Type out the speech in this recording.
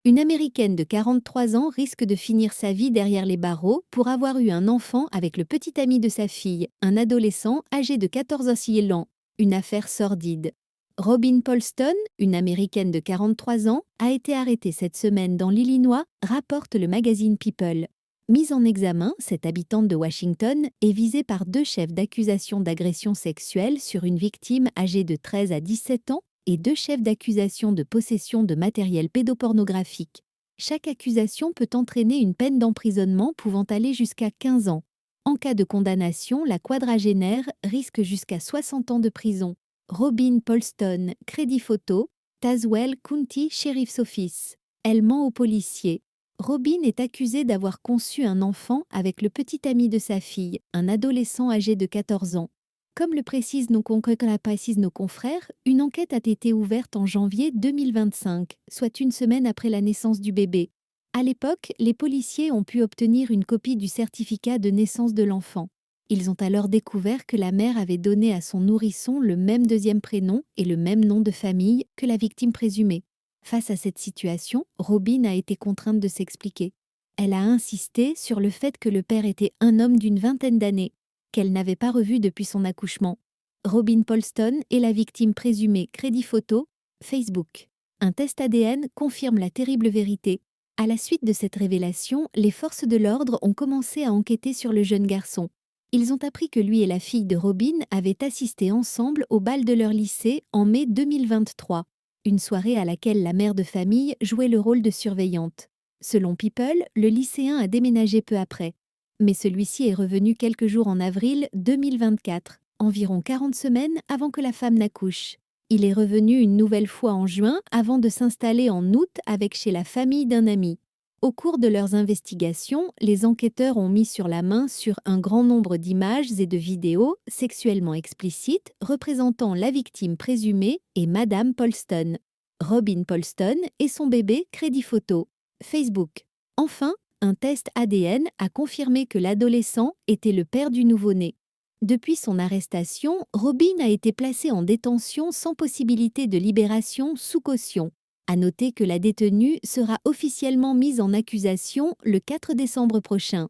Une Américaine de 43 ans risque de finir sa vie derrière les barreaux pour avoir eu un enfant avec le petit ami de sa fille, un adolescent âgé de 14 ans. Une affaire sordide. Robin Polston, une Américaine de 43 ans, a été arrêtée cette semaine dans l'Illinois, rapporte le magazine People. Mise en examen, cette habitante de Washington est visée par 2 chefs d'accusation d'agression sexuelle sur une victime âgée de 13 à 17 ans et 2 chefs d'accusation de possession de matériel pédopornographique. Chaque accusation peut entraîner une peine d'emprisonnement pouvant aller jusqu'à 15 ans. En cas de condamnation, la quadragénaire risque jusqu'à 60 ans de prison. Robin Polston, crédit photo, Tazewell County Sheriff's Office. Elle ment aux policiers. Robin est accusée d'avoir conçu un enfant avec le petit ami de sa fille, un adolescent âgé de 14 ans. Comme le précisent nos confrères, une enquête a été ouverte en janvier 2025, soit une semaine après la naissance du bébé. À l'époque, les policiers ont pu obtenir une copie du certificat de naissance de l'enfant. Ils ont alors découvert que la mère avait donné à son nourrisson le même deuxième prénom et le même nom de famille que la victime présumée. Face à cette situation, Robin a été contrainte de s'expliquer. Elle a insisté sur le fait que le père était un homme d'une vingtaine d'années, qu'elle n'avait pas revu depuis son accouchement. Robin Polston est la victime présumée crédit photo, Facebook. Un test ADN confirme la terrible vérité. À la suite de cette révélation, les forces de l'ordre ont commencé à enquêter sur le jeune garçon. Ils ont appris que lui et la fille de Robin avaient assisté ensemble au bal de leur lycée en mai 2023, une soirée à laquelle la mère de famille jouait le rôle de surveillante. Selon People, le lycéen a déménagé peu après. Mais celui-ci est revenu quelques jours en avril 2024, environ 40 semaines avant que la femme n'accouche. Il est revenu une nouvelle fois en juin avant de s'installer en août avec chez la famille d'un ami. Au cours de leurs investigations, les enquêteurs ont mis sur la main sur un grand nombre d'images et de vidéos sexuellement explicites représentant la victime présumée et Madame Polston. Robin Polston et son bébé crédit photo. Facebook. Enfin, un test ADN a confirmé que l'adolescent était le père du nouveau-né. Depuis son arrestation, Robin a été placé en détention sans possibilité de libération sous caution. À noter que la détenue sera officiellement mise en accusation le 4 décembre prochain.